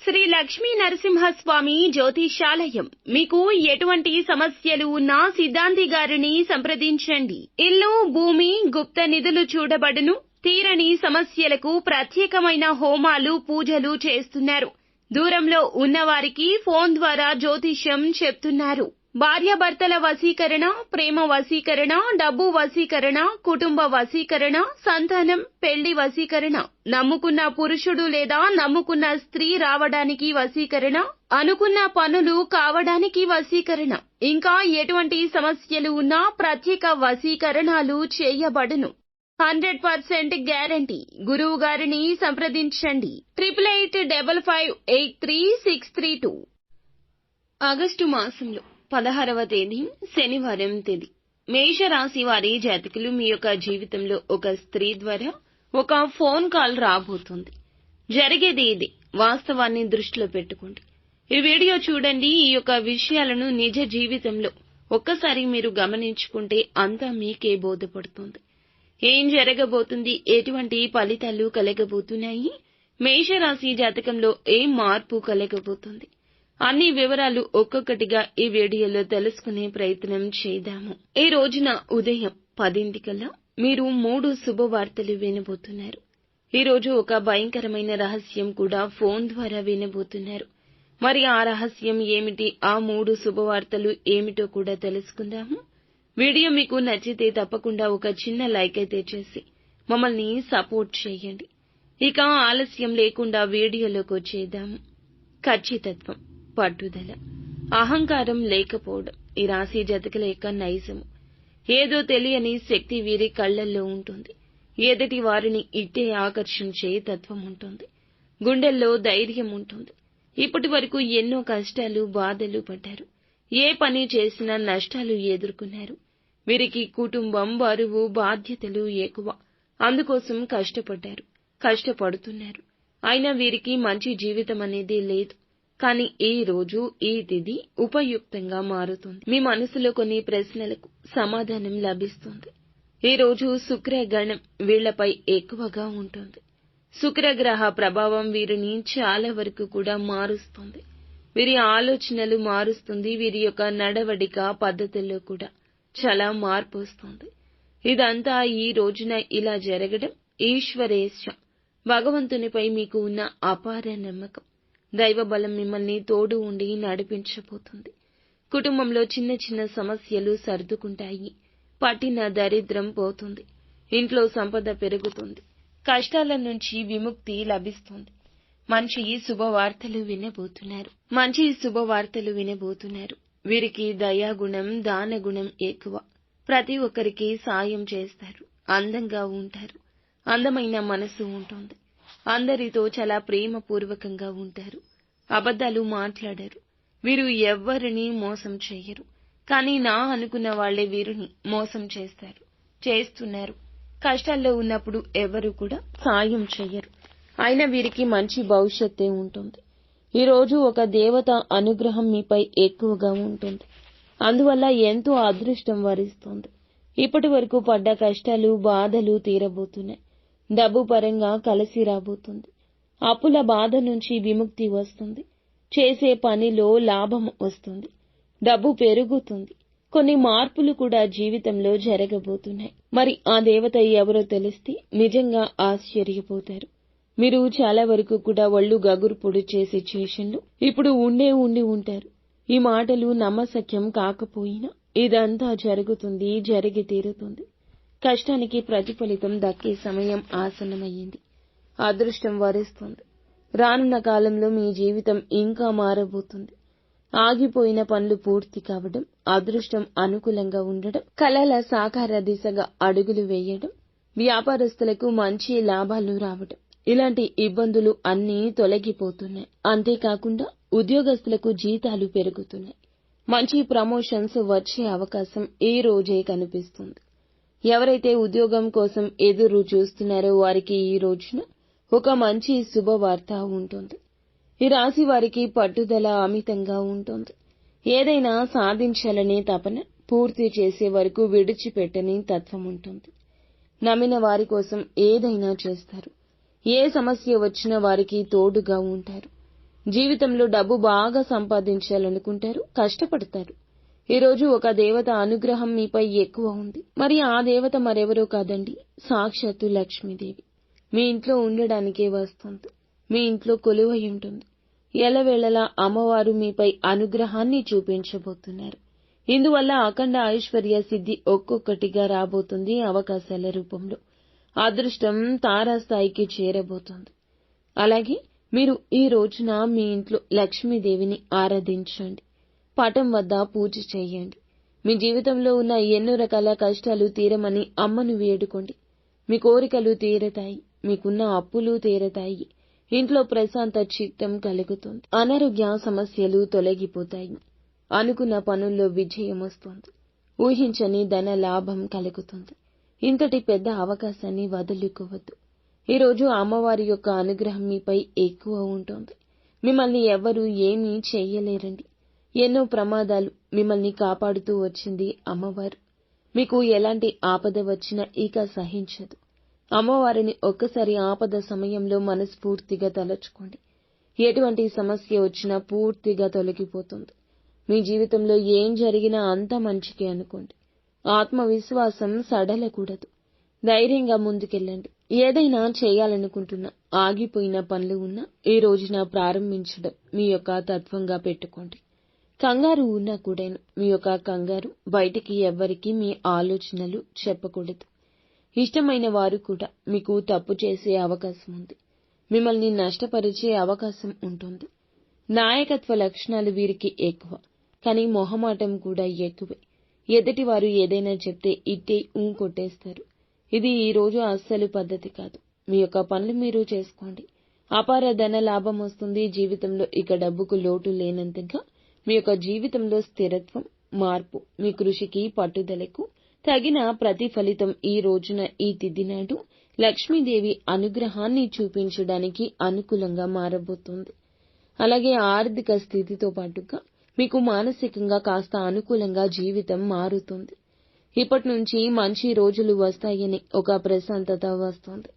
శ్రీ లక్ష్మీ నరసింహస్వామి జ్యోతిషాలయం. మీకు ఎటువంటి సమస్యలు ఉన్నా సిద్ధాంతి గారిని సంప్రదించండి. ఇల్లు, భూమి, గుప్త నిధులు చూడబడును. తీరని సమస్యలకు ప్రత్యేకమైన హోమాలు, పూజలు చేస్తున్నారు. దూరంలో ఉన్నవారికి ఫోన్ ద్వారా జ్యోతిష్యం చెప్తున్నారు. భార్యాభర్తల వశీకరణ, ప్రేమ వశీకరణ, డబ్బు వశీకరణ, కుటుంబ వశీకరణ, సంతానం, పెళ్లి వశీకరణ, నమ్ముకున్న పురుషుడు లేదా నమ్ముకున్న స్త్రీ రావడానికి వశీకరణ, అనుకున్న పనులు కావడానికి వశీకరణ, ఇంకా ఎటువంటి సమస్యలు ఉన్నా ప్రత్యేక వశీకరణాలు చేయబడును. 100% గ్యారంటీ. గురువు గారిని సంప్రదించండి. 8855533632. ఆగస్టు మాసంలో 16వ తేదీ శనివారం తేదీ. మేషరాశి వారి జాతకులు, మీ యొక్క జీవితంలో ఒక స్త్రీ ద్వారా ఒక ఫోన్ కాల్ రాబోతుంది. జరిగేది ఇది. వాస్తవాన్ని దృష్టిలో పెట్టుకోండి. ఈ వీడియో చూడండి. ఈ యొక్క విషయాలను నిజ జీవితంలో ఒక్కసారి మీరు గమనించుకుంటే అంతా మీకే బోధపడుతుంది. ఏం జరగబోతుంది, ఎటువంటి ఫలితాలు కలగబోతున్నాయి, మేషరాశి జాతకంలో ఏం మార్పు కలగబోతుంది, అన్ని వివరాలు ఒక్కొక్కటిగా ఈ వీడియోలో తెలుసుకునే ప్రయత్నం చేద్దాము. ఈ రోజున ఉదయం 10 మీరు 3 శుభవార్తలు వినబోతున్నారు. ఈ రోజు ఒక భయంకరమైన రహస్యం కూడా ఫోన్ ద్వారా వినబోతున్నారు. మరి ఆ రహస్యం ఏమిటి, ఆ 3 శుభవార్తలు ఏమిటో కూడా తెలుసుకుందాము. వీడియో మీకు నచ్చితే తప్పకుండా ఒక చిన్న లైక్ అయితే చేసి మమ్మల్ని సపోర్ట్ చేయండి. ఇక ఆలస్యం లేకుండా వీడియోలోకి వచ్చేద్దాము. ఖచ్చితత్వం, పట్టుదల, అహంకారం లేకపోవడం ఈ రాశి జాతకుల యొక్క నైజము. ఏదో తెలియని శక్తి వీరి కళ్లల్లో ఉంటుంది. ఎదుటి వారిని ఇట్టే ఆకర్షించే తత్వం ఉంటుంది. గుండెల్లో ధైర్యం ఉంటుంది. ఇప్పటి వరకు ఎన్నో కష్టాలు, బాధలు పడ్డారు. ఏ పని చేసినా నష్టాలు ఎదుర్కొన్నారు. వీరికి కుటుంబం, బరువు, బాధ్యతలు ఎక్కువ. అందుకోసం కష్టపడ్డారు, కష్టపడుతున్నారు. అయినా వీరికి మంచి జీవితం అనేది లేదు. కానీ ఈ రోజు, ఈ తిథి ఉపయుక్తంగా మారుతుంది. మీ మనసులో కొన్ని ప్రశ్నలకు సమాధానం లభిస్తుంది. ఈ రోజు శుక్రగణం వీళ్లపై ఎక్కువగా ఉంటుంది. శుక్రగ్రహ ప్రభావం వీరిని చాలా వరకు కూడా మారుస్తుంది. వీరి ఆలోచనలు మారుస్తుంది. వీరి యొక్క నడవడిక, పద్ధతుల్లో కూడా చాలా మార్పు వస్తుంది. ఇదంతా ఈ రోజున ఇలా జరగడం ఈశ్వరేచ్ఛ. భగవంతునిపై మీకు ఉన్న అపార నమ్మకం, దైవ బలం మిమ్మల్ని తోడు ఉండి నడిపించబోతుంది. కుటుంబంలో చిన్న చిన్న సమస్యలు సర్దుకుంటాయి. పట్టిన దరిద్రం పోతుంది. ఇంట్లో సంపద పెరుగుతుంది. కష్టాల నుంచి విముక్తి లభిస్తుంది. మంచి శుభవార్తలు వినబోతున్నారు. వీరికి దయాగుణం, దానగుణం ఎక్కువ. ప్రతి ఒక్కరికి సాయం చేస్తారు. అందంగా ఉంటారు. అందమైన మనసు ఉంటుంది. అందరితో చాలా ప్రేమపూర్వకంగా ఉంటారు. అబద్ధాలు మాట్లాడరు. వీరు ఎవ్వరిని మోసం చెయ్యరు. కానీ నా అనుకున్న వాళ్లే వీరిని మోసం చేస్తున్నారు. కష్టాల్లో ఉన్నప్పుడు ఎవరు కూడా సాయం చెయ్యరు. అయినా వీరికి మంచి భవిష్యత్తే ఉంటుంది. ఈ రోజు ఒక దేవత అనుగ్రహం మీపై ఎక్కువగా ఉంటుంది. అందువల్ల ఎంతో అదృష్టం వరిస్తుంది. ఇప్పటి వరకు పడ్డ కష్టాలు, బాధలు తీరబోతున్నాయి. డబ్బు పరంగా కలిసి రాబోతుంది. అప్పుల బాధ నుంచి విముక్తి వస్తుంది. చేసే పనిలో లాభం వస్తుంది. డబ్బు పెరుగుతుంది. కొన్ని మార్పులు కూడా జీవితంలో జరగబోతున్నాయి. మరి ఆ దేవత ఎవరో తెలిస్తే నిజంగా ఆశ్చర్యపోతారు. మీరు చాలా వరకు కూడా ఒళ్ళు గగురు పొడిచే సిచ్యుయేషన్లో ఇప్పుడు ఉండి ఉంటారు. ఈ మాటలు నమ్మశక్యం కాకపోయినా ఇదంతా జరుగుతుంది, జరిగి తీరుతుంది. కష్టానికి ప్రతిఫలితం దక్కే సమయం ఆసన్నమయ్యింది. అదృష్టం వరిస్తుంది. రానున్న కాలంలో మీ జీవితం ఇంకా మారబోతుంది. ఆగిపోయిన పనులు పూర్తి కావడం, అదృష్టం అనుకూలంగా ఉండడం, కలల సాకార దిశగా అడుగులు వేయడం, వ్యాపారస్తులకు మంచి లాభాలు రావడం, ఇలాంటి ఇబ్బందులు అన్నీ తొలగిపోతున్నాయి. అంతేకాకుండా ఉద్యోగస్తులకు జీతాలు పెరుగుతున్నాయి. మంచి ప్రమోషన్స్ వచ్చే అవకాశం ఈ రోజే కనిపిస్తుంది. ఎవరైతే ఉద్యోగం కోసం ఎదురు చూస్తున్నారో వారికి ఈ రోజున ఒక మంచి శుభవార్త ఉంటుంది. ఈ రాశి వారికి పట్టుదల అమితంగా ఉంటుంది. ఏదైనా సాధించాలనే తపన పూర్తి చేసే వరకు విడిచిపెట్టని తత్వం ఉంటుంది. నమ్మిన వారి కోసం ఏదైనా చేస్తారు. ఏ సమస్య వచ్చినా వారికి తోడుగా ఉంటారు. జీవితంలో డబ్బు బాగా సంపాదించాలనుకుంటారు, కష్టపడతారు. ఈరోజు ఒక దేవత అనుగ్రహం మీపై ఎక్కువ ఉంది. మరి ఆ దేవత మరెవరో కాదండి, సాక్షాత్తు లక్ష్మీదేవి. మీ ఇంట్లో ఉండడానికే వస్తుంది. మీ ఇంట్లో కొలువై ఉంటుంది. ఎల్లవేళలా అమ్మవారు మీపై అనుగ్రహాన్ని చూపించబోతున్నారు. ఇందువల్ల అఖండ ఐశ్వర్య సిద్ధి ఒక్కొక్కటిగా రాబోతుంది అవకాశాల రూపంలో. అదృష్టం తారాస్థాయికి చేరబోతోంది. అలాగే మీరు ఈ రోజున మీ ఇంట్లో లక్ష్మీదేవిని ఆరాధించండి. పటం వద్ద పూజ చేయండి. మీ జీవితంలో ఉన్న ఎన్నో రకాల కష్టాలు తీరమని అమ్మను వేడుకోండి. మీ కోరికలు తీరతాయి. మీకున్న అప్పులు తీరతాయి. ఇంట్లో ప్రశాంత చిత్తం కలుగుతుంది. అనారోగ్య సమస్యలు తొలగిపోతాయి. అనుకున్న పనుల్లో విజయం వస్తుంది. ఊహించని ధన లాభం కలుగుతుంది. ఇంతటి పెద్ద అవకాశాన్ని వదులుకోవద్దు. ఈరోజు అమ్మవారి యొక్క అనుగ్రహం మీపై ఎక్కువ ఉంటుంది. మిమ్మల్ని ఎవ్వరూ ఏమీ చెయ్యలేరండి. ఎన్నో ప్రమాదాలు మిమ్మల్ని కాపాడుతూ వచ్చింది అమ్మవారు. మీకు ఎలాంటి ఆపద వచ్చినా ఇక సహించదు. అమ్మవారిని ఒక్కసారి ఆపద సమయంలో మనస్ఫూర్తిగా తలచుకోండి. ఎటువంటి సమస్య వచ్చినా పూర్తిగా తొలగిపోతుంది. మీ జీవితంలో ఏం జరిగినా అంతా మంచికే అనుకోండి. ఆత్మవిశ్వాసం సడలకూడదు. ధైర్యంగా ముందుకెళ్ళండి. ఏదైనా చేయాలనుకుంటున్నా, ఆగిపోయిన పనులు ఉన్నా ఈ రోజున ప్రారంభించడం మీ యొక్క తత్వంగా పెట్టుకోండి. కంగారు ఉన్నా కూడాను మీ యొక్క కంగారు బయటికి ఎవ్వరికీ మీ ఆలోచనలు చెప్పకూడదు. ఇష్టమైన వారు కూడా మీకు తప్పు చేసే అవకాశం ఉంది. మిమ్మల్ని నష్టపరిచే అవకాశం ఉంటుంది. నాయకత్వ లక్షణాలు వీరికి ఎక్కువ, కానీ మొహమాటం కూడా ఎక్కువే. ఎదుటివారు ఏదైనా చెప్తే ఇట్టే కొట్టేస్తారు. ఇది ఈ రోజు అస్సలు పద్ధతి కాదు. మీ యొక్క పనులు మీరు చేసుకోండి. అపార ధన లాభం వస్తుంది. జీవితంలో ఇక డబ్బుకు లోటు లేనంతగా మీ యొక్క జీవితంలో స్థిరత్వం, మార్పు, మీ కృషికి పట్టుదలకు తగిన ప్రతిఫలితం ఈ రోజున ఈ తిథి నాడు లక్ష్మీదేవి అనుగ్రహాన్ని చూపించడానికి అనుకూలంగా మారబోతోంది. అలాగే ఆర్థిక స్థితితో పాటుగా మీకు మానసికంగా కాస్త అనుకూలంగా జీవితం మారుతుంది. ఇప్పటి నుంచి మంచి రోజులు వస్తాయని ఒక ప్రశాంతత వస్తోంది.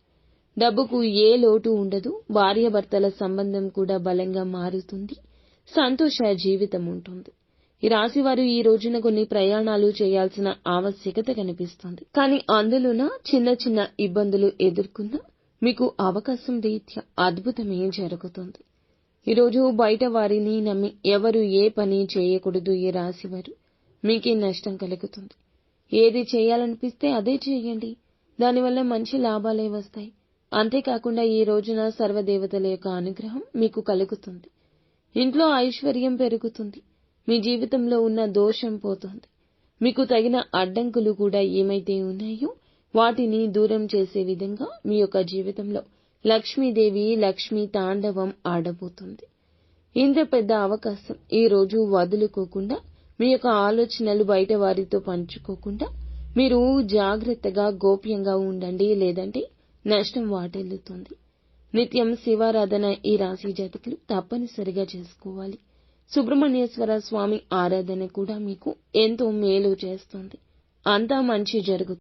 డబ్బుకు ఏ లోటు ఉండదు. భార్యాభర్తల సంబంధం కూడా బలంగా మారుతుంది. సంతోష జీవితం ఉంటుంది. ఈ రాశివారు ఈ రోజున కొన్ని ప్రయాణాలు చేయాల్సిన ఆవశ్యకత కనిపిస్తుంది. కానీ అందులోన చిన్న చిన్న ఇబ్బందులు ఎదుర్కొన్నా మీకు అవకాశం రీత్యా అద్భుతమే జరుగుతుంది. ఈరోజు బయట వారిని నమ్మి ఎవరు ఏ పని చేయకూడదు. ఈ రాశివారు మీకే నష్టం కలుగుతుంది. ఏది చేయాలనిపిస్తే అదే చేయండి. దానివల్ల మంచి లాభాలే వస్తాయి. అంతేకాకుండా ఈ రోజున సర్వదేవతల యొక్క అనుగ్రహం మీకు కలుగుతుంది. ఇంట్లో ఐశ్వర్యం పెరుగుతుంది. మీ జీవితంలో ఉన్న దోషం పోతుంది. మీకు తగిన అడ్డంకులు కూడా ఏమైతే ఉన్నాయో వాటిని దూరం చేసే విధంగా మీ యొక్క జీవితంలో లక్ష్మీదేవి లక్ష్మీ తాండవం ఆడబోతుంది. ఇంత పెద్ద అవకాశం ఈ రోజు వదులుకోకుండా, మీ యొక్క ఆలోచనలు బయట వారితో పంచుకోకుండా మీరు జాగ్రత్తగా గోప్యంగా ఉండండి. లేదంటే నష్టం వాటిల్లుతుంది. నిత్యం శివారాధన ఈ రాశి జాతకులు తప్పనిసరిగా చేసుకోవాలి. సుబ్రహ్మణ్యేశ్వర స్వామి ఆరాధన కూడా మీకు ఎంతో మేలు చేస్తుంది. అంతా మంచి జరుగుతుంది.